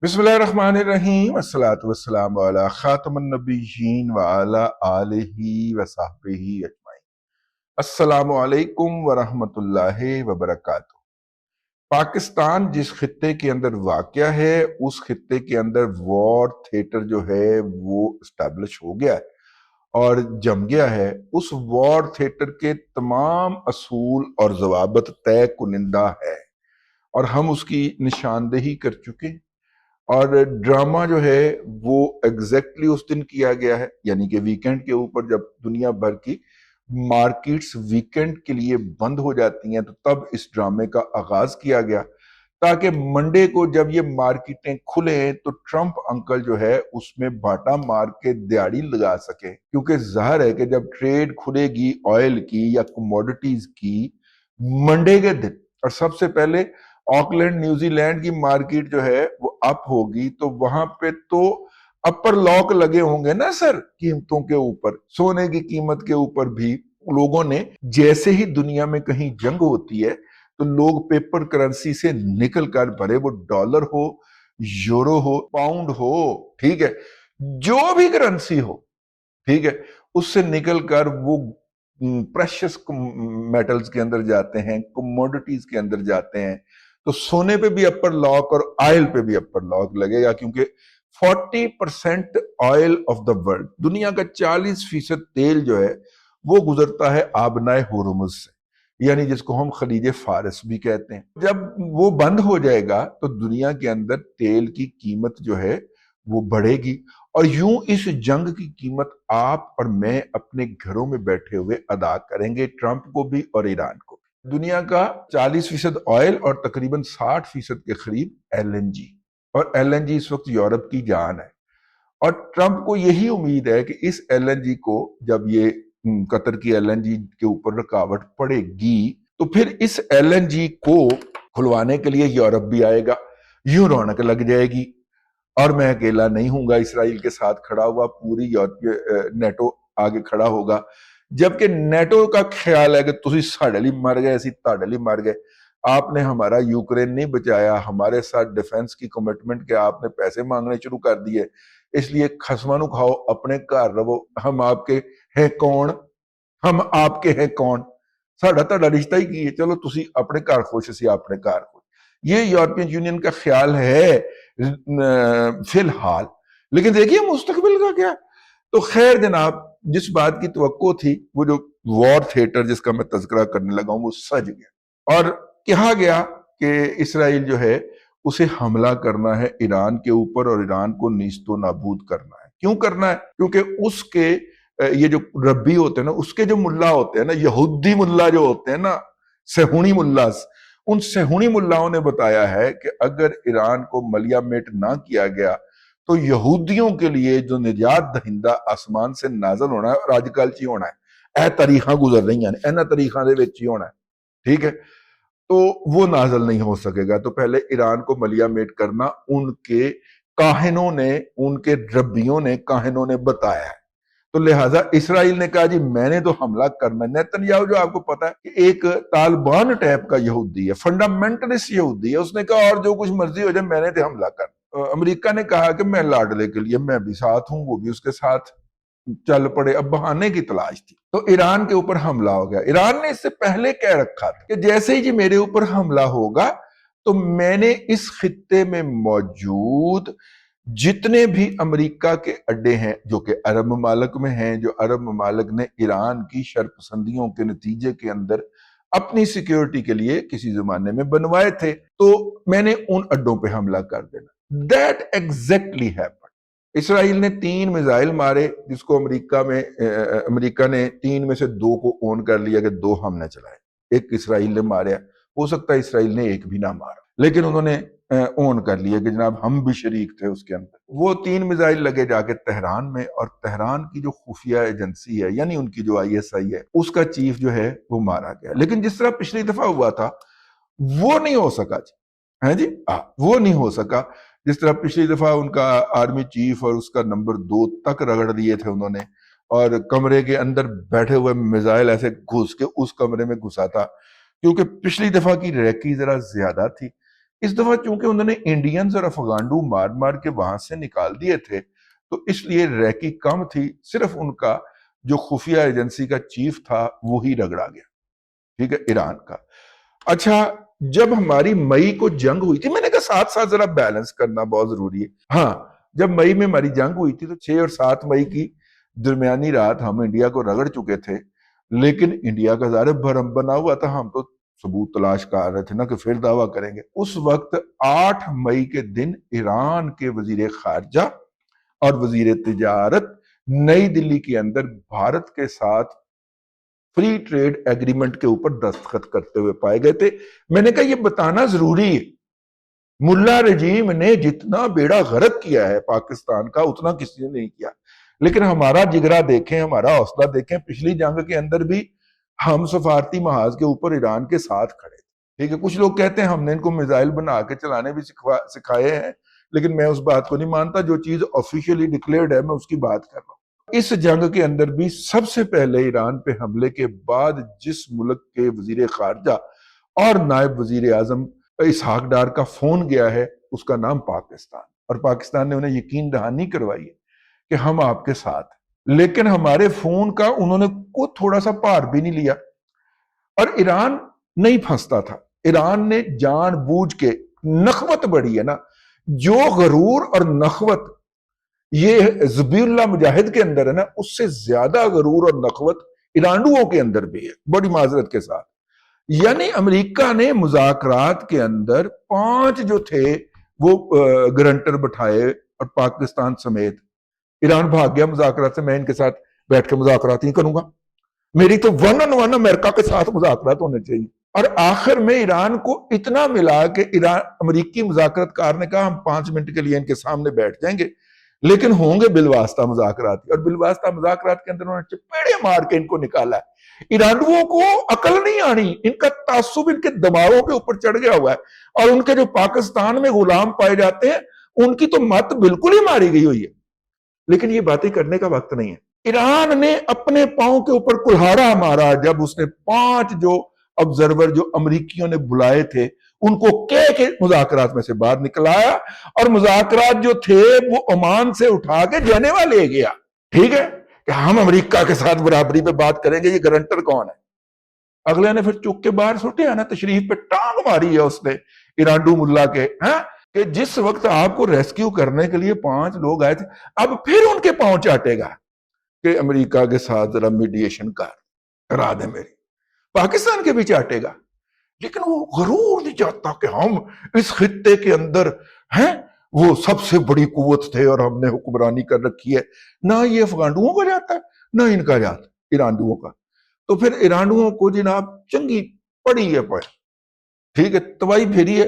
बिस्मिल्लाहिर्रहमानिर्रहीम अस्सलातु वस्सलामु अला खातमुन नबिय्यीन व अला आलिहि व सहबिही अजमाइन। अस्सलामु अलैकुम व रहमतुल्लाहि व बरकातुहू। पाकिस्तान जिस खित्ते के अंदर वाक़या है, उस खित्ते के अंदर वॉर थिएटर जो है वो एस्टैब्लिश हो गया है और जम गया है। उस वॉर थिएटर के तमाम असूल और ज़वाबित तय कुनिंदा है और हम उसकी निशानदेही कर चुके हैं। और ड्रामा जो है वो एग्जैक्टली उस दिन किया गया है, यानी कि वीकेंड के ऊपर जब दुनिया भर की मार्केट्स वीकेंड के लिए बंद हो जाती हैं, तो तब इस ड्रामे का आगाज किया गया ताकि मंडे को जब ये मार्केटें खुले तो ट्रंप अंकल जो है उसमें बाटा मार के दिहाड़ी लगा सके। क्योंकि जाहिर है कि जब ट्रेड खुलेगी ऑयल की या कमोडिटीज की मंडे के दिन, और सबसे पहले ऑकलैंड न्यूजीलैंड की मार्केट जो है वो अप होगी, तो वहां पे तो अपर लॉक लगे होंगे ना सर कीमतों के ऊपर, सोने की कीमत के ऊपर भी। लोगों ने जैसे ही दुनिया में कहीं जंग होती है तो लोग पेपर करेंसी से निकल कर, भरे वो डॉलर हो, यूरो हो, पाउंड हो, ठीक है, जो भी करेंसी हो, ठीक है, उससे निकल कर वो प्रेशियस मेटल्स के अंदर जाते हैं, कमोडिटीज के अंदर जाते हैं। तो सोने पे भी अपर लॉक और ऑयल पे भी अपर लॉक लगेगा, क्योंकि 40% ऑयल ऑफ द वर्ल्ड, दुनिया का 40% तेल जो है वो गुजरता है आबनाए हुर्मुज से, यानी जिसको हम खलीज फारस भी कहते हैं। जब वो बंद हो जाएगा तो दुनिया के अंदर तेल की कीमत जो है वो बढ़ेगी, और यूं इस जंग की कीमत आप और मैं अपने घरों में बैठे हुए अदा करेंगे, ट्रंप को भी और ईरान को भी। दुनिया का 40% ऑयल और तकरीबन 60% के करीब एलएनजी, और एलएनजी इस वक्त यूरोप की जान है। और ट्रंप को यही उम्मीद है कि इस एलएनजी को, जब ये कतर की एलएनजी के ऊपर रुकावट पड़ेगी, तो फिर इस एलएनजी को खुलवाने के लिए यूरोप भी आएगा, यूं रौनक लग जाएगी। और मैं अकेला नहीं हूंगा इसराइल के साथ खड़ा हुआ, पूरी यूरोपीय नेटो आगे खड़ा होगा। जबकि नेटो का ख्याल है कि तुसी साढ़े लिए मर गए, असी ताड़े लिए मर गए, आपने हमारा यूक्रेन नहीं बचाया, हमारे साथ डिफेंस की कमिटमेंट के आपने पैसे मांगने शुरू कर दिए, इसलिए खसमा नु खाओ, अपने घर रहो, हम आपके हैं कौन, हम आपके हैं कौन, साड़ा ताड़ा रिश्ता ही की है, चलो तुसी अपने घर खुश, असी अपने घर खुश। ये यूरोपियन यूनियन का ख्याल है फिलहाल। लेकिन देखिए मुस्तकबिल का क्या। तो खैर जनाब, जिस बात की तवक्को थी, वो जो वॉर थिएटर जिसका मैं तज़किरा करने लगा हूं, वो सज गया। और कहा गया कि इसराइल जो है उसे हमला करना है ईरान के ऊपर, और ईरान को नीस्तो नाबूद करना है। क्यों करना है? क्योंकि उसके ये जो रब्बी होते हैं ना, उसके जो मुल्ला होते हैं ना, यहूदी मुल्ला जो होते हैं ना, सेहूनी मुल्लास, उन सेहूनी मुल्लाओं ने बताया है कि अगर ईरान को मलियामेट ना किया गया तो यहूदियों के लिए जो निजात दहिंदा आसमान से नाजल होना है, और अजकल च ही होना है, तारीखां गुजर रही हैं, इन्हां तारीखां दे विच ही होना है, ठीक है, तो वो नाजल नहीं हो सकेगा। तो पहले ईरान को मलियामेट करना उनके काहिनों ने, उनके रब्बियों ने, काहिनों ने बताया है। तो लिहाजा इसराइल ने कहा जी मैंने तो हमला करना। नेतन्याहू जो आपको पता है कि एक तालिबान टाइप का यहूदी है, फंडामेंटलिस्ट यहूदी है, उसने कहा और जो कुछ मर्जी हो जाए मैंने तो हमला करना। अमेरिका ने कहा कि मैं लाडले के लिए मैं भी साथ हूं, वो भी उसके साथ चल पड़े। अब बहाने की तलाश थी, तो ईरान के ऊपर हमला हो गया। ईरान ने इससे पहले कह रखा था कि जैसे ही जी मेरे ऊपर हमला होगा तो मैंने इस खित्ते में मौजूद जितने भी अमेरिका के अड्डे हैं जो कि अरब ममालिक में हैं, जो अरब ममालिक ने ईरान की शरपसंदियों के नतीजे के अंदर अपनी सिक्योरिटी के लिए किसी जमाने में बनवाए थे, तो मैंने उन अड्डों पे हमला कर देना। That exactly happened. इसराइल ने 3 मिसाइल मारे, जिसको अमेरिका ने 3 में से 2 को ओन कर लिया कि 2 हमने चलाए, एक इसराइल ने मारा। हो सकता है इसराइल ने एक भी ना मारा, लेकिन उन्होंने ओन कर लिया कि जनाब हम भी शरीक थे उसके अंदर। वो 3 मिसाइल लगे जाके तेहरान में, और तेहरान की जो खुफिया एजेंसी है, यानी उनकी जो आईएसआई है, उसका चीफ जो है वो मारा गया। लेकिन जिस तरह पिछली दफा हुआ था वो नहीं हो सका जी, है जी, वो नहीं हो सका। जिस तरह पिछली दफा उनका आर्मी चीफ और उसका नंबर 2 तक रगड़ दिए थे उन्होंने, और कमरे के अंदर बैठे हुए मिसाइल ऐसे घुस के उस कमरे में घुसा था, क्योंकि पिछली दफा की रैकी जरा ज्यादा थी। इस दफा चूंकि उन्होंने इंडियंस और अफगांडू मार मार के वहां से निकाल दिए थे, तो इसलिए रैकी कम थी, सिर्फ उनका जो खुफिया एजेंसी का चीफ था वही रगड़ा गया, ठीक है, ईरान का। अच्छा, जब हमारी मई को जंग हुई थी, मैंने कहा साथ साथ जरा बैलेंस करना बहुत जरूरी है। हाँ, जब मई में हमारी जंग हुई थी तो 6 और 7 मई की दरमियानी रात हम इंडिया को रगड़ चुके थे, लेकिन इंडिया का ज़ाहिर भरम बना हुआ था, हम तो सबूत तलाश कर रहे थे ना कि फिर दावा करेंगे। उस वक्त 8 मई के दिन ईरान के वजीर खारजा और वजीर तिजारत नई दिल्ली के अंदर भारत के साथ फ्री ट्रेड एग्रीमेंट के ऊपर दस्तखत करते हुए पाए गए थे। मैंने कहा ये बताना जरूरी है, मुल्ला रजीम ने जितना बेड़ा गर्क किया है पाकिस्तान का उतना किसी ने नहीं किया, लेकिन हमारा जिगरा देखें, हमारा हौसला देखें। पिछली जंग के अंदर भी हम सफारती महाज के ऊपर ईरान के साथ खड़े थे, ठीक है। कुछ लोग कहते हैं हमने इनको मिसाइल बना के चलाने भी सिखाए हैं, लेकिन मैं उस बात को नहीं मानता। जो चीज ऑफिशियली डिक्लेयर्ड है मैं उसकी बात कर रहा हूं। इस जंग के अंदर भी सबसे पहले ईरान पे हमले के बाद जिस मुल्क के वजीर खारजा और नायब वजीर आजम इसहाक डार का फोन गया है उसका नाम पाकिस्तान, और पाकिस्तान ने उन्हें यकीन दहानी करवाई है कि हम आपके साथ, लेकिन हमारे फोन का उन्होंने को थोड़ा सा भार भी नहीं लिया। और ईरान नहीं फंसता था, ईरान ने जानबूझ के, नखवत बड़ी है ना, जो गरूर और नखवत ये जबीउल्लाह मुजाहिद के अंदर है ना, उससे ज्यादा गरूर और नखवत ईरानुओं के अंदर भी है, बड़ी माजरत के साथ। यानी अमेरिका ने मुज़ाकरात के अंदर 5 जो थे वो गारंटर बिठाए, और पाकिस्तान समेत। ईरान भाग गया मुज़ाकरात से, मैं इनके साथ बैठ के मुज़ाकरात नहीं करूंगा, मेरी तो 1-on-1 अमेरिका के साथ मुज़ाकरात होने चाहिए। और आखिर में ईरान को इतना मिला कि ईरान अमेरिकी मुज़ाकरातकार ने कहा हम 5 मिनट के लिए इनके सामने बैठ जाएंगे, लेकिन होंगे बिलवास्ता मुज़ाकरात। और बिलवास्ता मुज़ाकरात के अंदर उन्होंने चपेड़े मार के इनको निकाला है। ईरानुओं को अकल नहीं आनी, इनका तासुब इनके दिमागों के ऊपर चढ़ गया हुआ है, और उनके जो पाकिस्तान में गुलाम पाए जाते हैं उनकी तो मत बिल्कुल ही मारी गई हुई है। लेकिन ये बातें करने का वक्त नहीं है। ईरान ने अपने पांव के ऊपर कुल्हाड़ा मारा जब उसने 5 जो ऑब्जर्वर जो अमेरिकियों ने बुलाए थे उनको कह के मुज़ाकरात में से बाहर निकलाया, और मुज़ाकरात जो थे वो ओमान से उठा के जेनेवा ले गया, ठीक है, कि हम अमेरिका के साथ बराबरी पे बात करेंगे, ये गारंटर कौन है। अगले ने फिर चुप के बाहर सुटे है ना, तशरीफ पे टांग मारी है उसने ईरानडू मुल्ला के, हैं कि जिस वक्त आपको रेस्क्यू करने के लिए 5 लोग आए थे, अब फिर उनके पांव चाटेगा कि अमेरिका के साथ जरा मीडिएशन करा दे मेरी, पाकिस्तान के भी चाटेगा। लेकिन वो गरूर नहीं चाहता कि हम इस खित्ते के अंदर हैं वो सबसे बड़ी कुव्वत थे और हमने हुक्मरानी कर रखी है। ना ये अफगांडुओं का जाता है ना इनका जाता, ईरानडुओं का। तो फिर ईरानुओं को जनाब चंगी पड़ी है पर, ठीक है, तबाही फेरी है।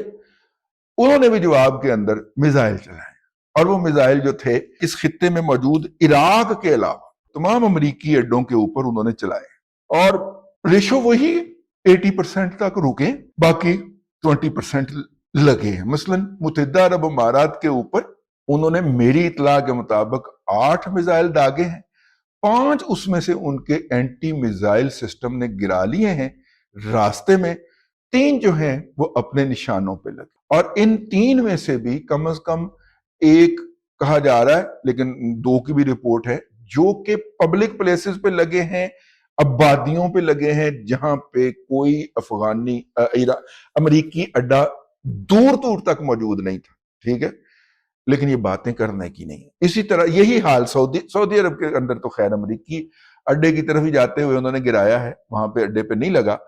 उन्होंने भी जवाब के अंदर मिसाइल चलाए, और वो मिसाइल जो थे इस खित्ते में मौजूद इराक के अलावा तमाम अमरीकी अड्डों के ऊपर उन्होंने चलाए, और रेशो वही 80% तक रुके, बाकी 20% लगे हैं। मसलन मुत्तहिदा अरब अमारात के ऊपर उन्होंने मेरी इतला के मुताबिक 8 मिसाइल दागे हैं, 5 उसमें से उनके एंटी मिसाइल सिस्टम ने गिरा लिए हैं रास्ते में, 3 जो हैं वो अपने निशानों पे लगे, और इन 3 में से भी कम से कम एक कहा जा रहा है, लेकिन 2 की भी रिपोर्ट है, जो कि पब्लिक प्लेसेस पे लगे हैं, आबादियों पे लगे हैं, जहां पे कोई अफगानी अमरीकी अड्डा दूर दूर तक मौजूद नहीं था, ठीक है। लेकिन ये बातें करने की नहीं है। इसी तरह यही हाल सऊदी अरब के अंदर तो खैर अमरीकी अड्डे की तरफ ही जाते हुए उन्होंने गिराया है, वहां पे अड्डे पे नहीं लगा।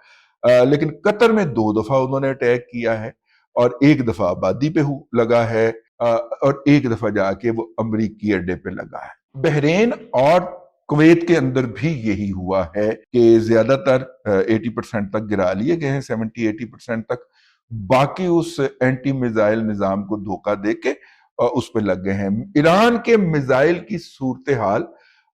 लेकिन कतर में 2 दफा उन्होंने अटैक किया है, और 1 दफा आबादी पे लगा है, और 1 दफा जाके वो अमरीकी अड्डे पे लगा है। बहरीन और कुवैत के अंदर भी यही हुआ है कि ज्यादातर 80% तक गिरा लिए गए हैं, 70-80% तक। बाकी उस एंटी मिसाइल निजाम को धोखा देके उस पर लग गए हैं। ईरान के मिसाइल की सूरत हाल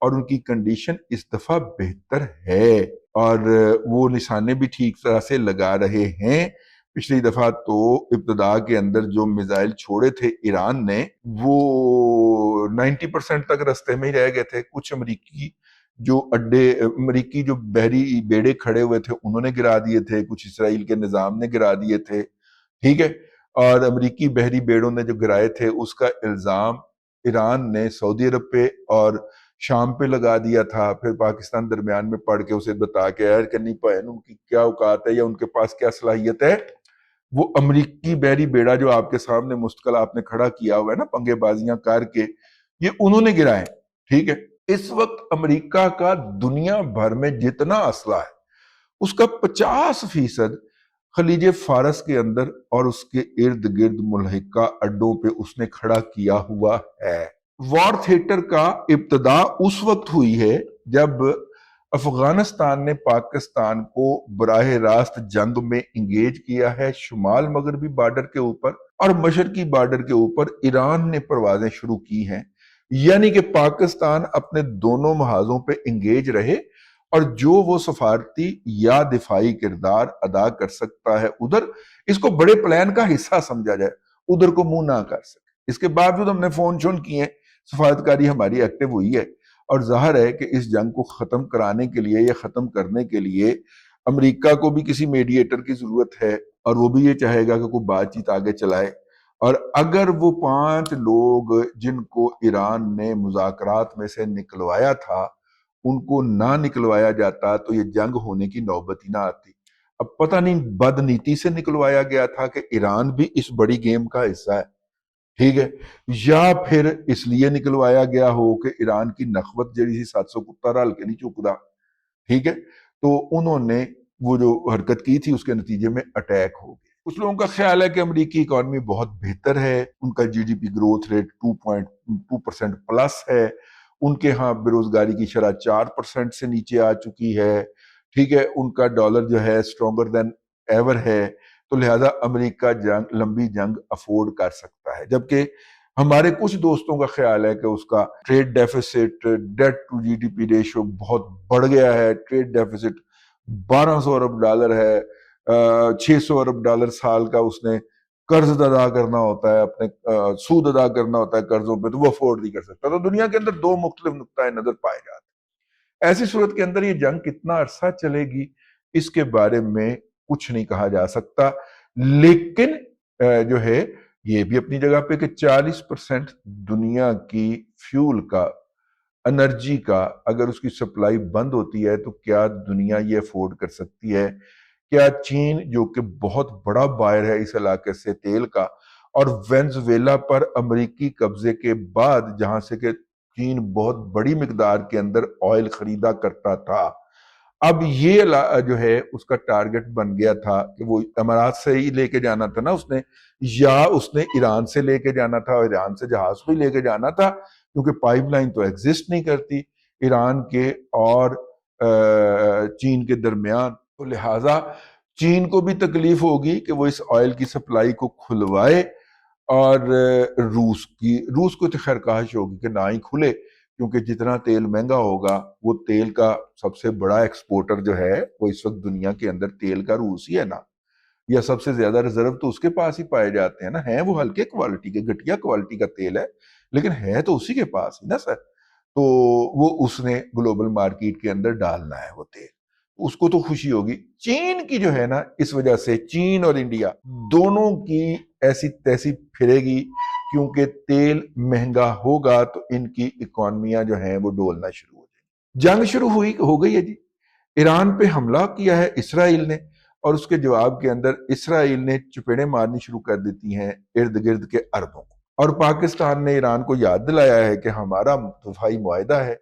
और उनकी कंडीशन इस दफा बेहतर है, और वो निशाने भी ठीक तरह से लगा रहे हैं। पिछली दफा तो इब्तदा के अंदर जो मिसाइल छोड़े थे ईरान ने, वो 90% तक रास्ते में ही रह गए थे। कुछ अमरीकी जो अमरीकी जो बहरी बेड़े खड़े हुए थे उन्होंने गिरा दिए थे, कुछ इसराइल के निजाम ने गिरा दिए थे, ठीक है। اور امریکی بحری بیڑوں نے جو گرائے تھے اس کا الزام ایران نے سعودی عرب پہ اور شام پہ لگا دیا تھا. پھر پاکستان درمیان میں پڑھ کے اسے بتا کے ایئر کرنی پہن ان کی کیا اوقات ہے یا ان کے پاس کیا صلاحیت ہے. وہ امریکی بحری بیڑا جو آپ کے سامنے مستقل آپ نے کھڑا کیا ہوا ہے نا پنگے بازیاں کر کے, یہ انہوں نے گرائے. ٹھیک ہے, اس وقت امریکہ کا دنیا بھر میں جتنا اسلحہ ہے اس کا 50% خلیج فارس کے اندر اور اس کے ارد گرد ملحقہ اڈوں پہ اس نے کھڑا کیا ہوا ہے. وار تھیٹر کا ابتدا اس وقت ہوئی ہے جب افغانستان نے پاکستان کو براہ راست جنگ میں انگیج کیا ہے. شمال مغربی بارڈر کے اوپر اور مشرقی بارڈر کے اوپر ایران نے پروازیں شروع کی ہیں, یعنی کہ پاکستان اپنے دونوں محاذوں پہ انگیج رہے اور جو وہ سفارتی یا دفاعی کردار ادا کر سکتا ہے ادھر اس کو بڑے پلان کا حصہ سمجھا جائے, ادھر کو منہ نہ کر سکے. اس کے باوجود ہم نے فون شون کیے, سفارتکاری ہماری ایکٹیو ہوئی ہے, اور ظاہر ہے کہ اس جنگ کو ختم کرانے کے لیے یا ختم کرنے کے لیے امریکہ کو بھی کسی میڈیٹر کی ضرورت ہے, اور وہ بھی یہ چاہے گا کہ کوئی بات چیت آگے چلائے. اور اگر وہ 5 لوگ جن کو ایران نے مذاکرات میں سے نکلوایا تھا ان کو نہ نکلوایا جاتا تو یہ جنگ ہونے کی نوبت ہی نہ آتی. اب پتہ نہیں بد نیتی سے نکلوایا گیا تھا کہ ایران بھی اس بڑی گیم کا حصہ ہے, ٹھیک ہے, یا پھر اس لیے نکلوایا گیا ہو کہ ایران کی نخوت جڑی سی 700 کتا رل کے نہیں چکتا. ٹھیک ہے, تو انہوں نے وہ جو حرکت کی تھی اس کے نتیجے میں اٹیک ہو گیا. کچھ لوگوں کا خیال ہے کہ امریکی اکانومی بہت بہتر ہے, ان کا G D P growth rate 2.2% plus ہے, ان کے ہاں بے روزگاری کی شرح 4% سے نیچے آ چکی ہے. ٹھیک ہے, ان کا ڈالر جو ہے اسٹرانگر دین ایور ہے, تو لہذا امریکہ لمبی جنگ افورڈ کر سکتا ہے. جبکہ ہمارے کچھ دوستوں کا خیال ہے کہ اس کا trade deficit, debt to G D P ratio بہت بڑھ گیا ہے. ٹریڈ ڈیفیسٹ $1200 ہے, $600 سال کا اس نے قرض ادا کرنا ہوتا ہے, اپنے سود ادا کرنا ہوتا ہے قرضوں پہ, تو وہ افورڈ نہیں کر سکتا. تو دنیا کے اندر 2 مختلف نقطۂ نظر پائے جاتے ہیں. ایسی صورت کے اندر یہ جنگ کتنا عرصہ چلے گی اس کے بارے میں کچھ نہیں کہا جا سکتا, لیکن جو ہے یہ بھی اپنی جگہ پہ کہ 40% دنیا کی فیول کا, انرجی کا, اگر اس کی سپلائی بند ہوتی ہے تو کیا دنیا یہ افورڈ کر سکتی ہے؟ کیا چین جو کہ بہت بڑا بائر ہے اس علاقے سے تیل کا, اور وینزویلا پر امریکی قبضے کے بعد جہاں سے کہ چین بہت بڑی مقدار کے اندر آئل خریدا کرتا تھا, اب یہ جو ہے اس کا ٹارگٹ بن گیا تھا کہ وہ امارات سے ہی لے کے جانا تھا نا اس نے, یا اس نے ایران سے لے کے جانا تھا اور ایران سے جہاز بھی لے کے جانا تھا, کیونکہ پائپ لائن تو ایگزسٹ نہیں کرتی ایران کے اور چین کے درمیان. تو لہٰذا چین کو بھی تکلیف ہوگی کہ وہ اس آئل کی سپلائی کو کھلوائے, اور روس کو تو خیر کاش ہوگی کہ نہ ہی کھلے, کیونکہ جتنا تیل مہنگا ہوگا وہ تیل کا سب سے بڑا ایکسپورٹر جو ہے وہ اس وقت دنیا کے اندر تیل کا روس ہی ہے نا, یا سب سے زیادہ ریزرو تو اس کے پاس ہی پائے جاتے ہیں نا. ہیں وہ ہلکے کوالٹی کے, گھٹیا کوالٹی کا تیل ہے, لیکن ہے تو اسی کے پاس ہی نا سر. تو وہ اس نے گلوبل مارکیٹ کے اندر ڈالنا ہے وہ تیل, اس کو تو خوشی ہوگی. چین کی جو ہے نا, اس وجہ سے چین اور انڈیا دونوں کی ایسی تیسی پھرے گی, کیونکہ تیل مہنگا ہوگا تو ان کی اکانومیاں جو ہیں وہ ڈولنا شروع ہو جائیں. جنگ شروع ہو گئی ہے جی. ایران پہ حملہ کیا ہے اسرائیل نے, اور اس کے جواب کے اندر اسرائیل نے چپیڑیں مارنی شروع کر دیتی ہیں ارد گرد کے عربوں کو, اور پاکستان نے ایران کو یاد دلایا ہے کہ ہمارا دفاعی معاہدہ ہے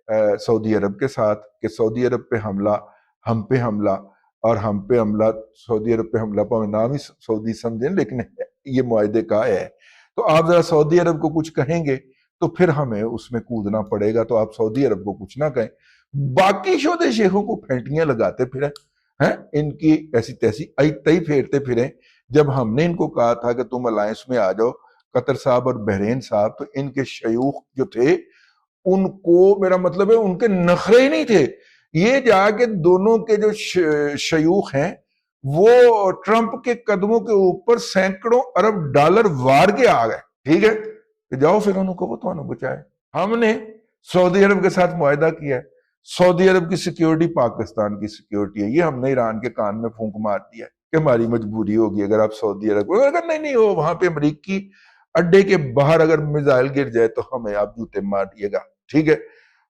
سعودی عرب کے ساتھ کہ سعودی عرب پہ حملہ ہم پہ حملہ, اور ہم پہ حملہ سعودی عرب پہ حملہ پہ نام ہی سعودی سمجھیں لیکن یہ معاہدے کا ہے. تو آپ ذرا سعودی عرب کو کچھ کہیں گے تو پھر ہمیں اس میں کودنا پڑے گا, تو آپ سعودی عرب کو کچھ نہ کہیں, باقی شودے شیخوں کو پھینٹیاں لگاتے پھریں ہیں, ان کی ایسی تیسی تئی پھیرتے پھریں. جب ہم نے ان کو کہا تھا کہ تم الائنس میں آ جاؤ, قطر صاحب اور بحرین صاحب, تو ان کے شیوخ جو تھے ان کو, میرا مطلب ہے ان کے نخرے ہی نہیں تھے. یہ جا کے دونوں کے جو شیوخ ہیں وہ ٹرمپ کے قدموں کے اوپر سینکڑوں ارب ڈالر وار کے آ گئے. ٹھیک ہے, کہ جاؤ پھر انہوں کو وہ تو بچائے. ہم نے سعودی عرب کے ساتھ معاہدہ کیا ہے, سعودی عرب کی سیکیورٹی پاکستان کی سیکیورٹی ہے, یہ ہم نے ایران کے کان میں پھونک مار دیا ہے. کہ ہماری مجبوری ہوگی اگر آپ سعودی عرب کو، اگر نہیں وہ وہاں پہ امریکی اڈے کے باہر اگر میزائل گر جائے تو ہمیں آپ جوتے مار دیے گا، ٹھیک ہے۔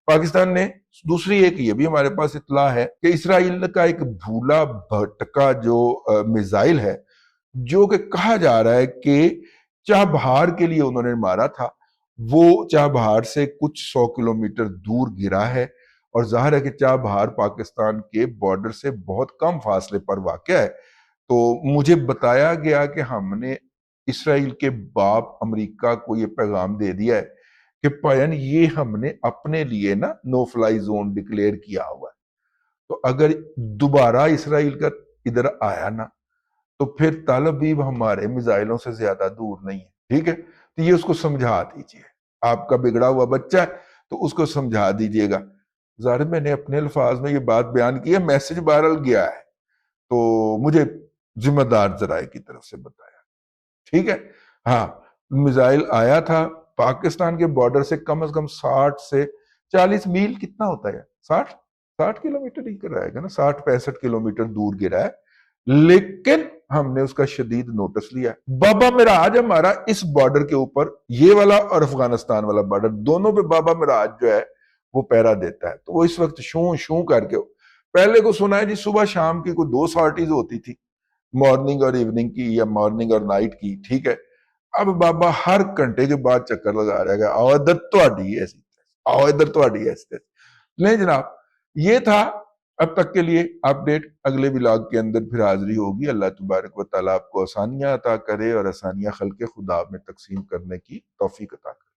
پاکستان نے دوسری ایک یہ بھی ہمارے پاس اطلاع ہے کہ اسرائیل کا ایک بھولا بھٹکا جو میزائل ہے، جو کہ کہا جا رہا ہے کہ چابہار کے لیے انہوں نے مارا تھا، وہ چابہار سے کچھ 100 کلومیٹر دور گرا ہے، اور ظاہر ہے کہ چابہار پاکستان کے بارڈر سے بہت کم فاصلے پر واقع ہے۔ تو مجھے بتایا گیا کہ ہم نے اسرائیل کے باپ امریکہ کو یہ پیغام دے دیا ہے کہ پائن یہ ہم نے اپنے لیے نا نو فلائی زون ڈکلیئر کیا ہوا ہے، تو اگر دوبارہ اسرائیل کا ادھر آیا نا تو پھر تل ابیب ہمارے میزائلوں سے زیادہ دور نہیں ہے، ٹھیک ہے۔ تو یہ اس کو سمجھا دیجئے، آپ کا بگڑا ہوا بچہ ہے تو اس کو سمجھا دیجئے گا۔ ظاہر میں نے اپنے الفاظ میں یہ بات بیان کی ہے، میسج بہرحال گیا ہے، تو مجھے ذمہ دار ذرائع کی طرف سے بتایا، ٹھیک ہے۔ ہاں، میزائل آیا تھا پاکستان کے بارڈر سے کم از کم 60 سے 40 میل، کتنا ہوتا ہے 60 کلومیٹر ہی کر رہے گا نا، 60-65 کلومیٹر دور گرا ہے، لیکن ہم نے اس کا شدید نوٹس لیا ہے۔ بابا مراج ہمارا اس بارڈر کے اوپر، یہ والا اور افغانستان والا بارڈر، دونوں پہ بابا مراج جو ہے وہ پہرا دیتا ہے، تو وہ اس وقت شوں شوں کر کے، پہلے کو سنا ہے جی صبح شام کی کوئی 2 سارٹیز ہوتی تھی، مارننگ اور ایوننگ کی یا مارننگ اور نائٹ کی، ٹھیک ہے۔ اب بابا ہر گھنٹے کے بعد چکر لگا رہے گا، آؤ ادھر تہاڈی ایسی، آؤ ادھر تہاڈی ایسی۔ نہیں جناب، یہ تھا اب تک کے لیے اپڈیٹ، اگلے ولاگ کے اندر پھر حاضری ہوگی۔ اللہ تبارک و تعالیٰ آپ کو آسانیاں عطا کرے اور آسانیاں خلق خدا میں تقسیم کرنے کی توفیق عطا کرے۔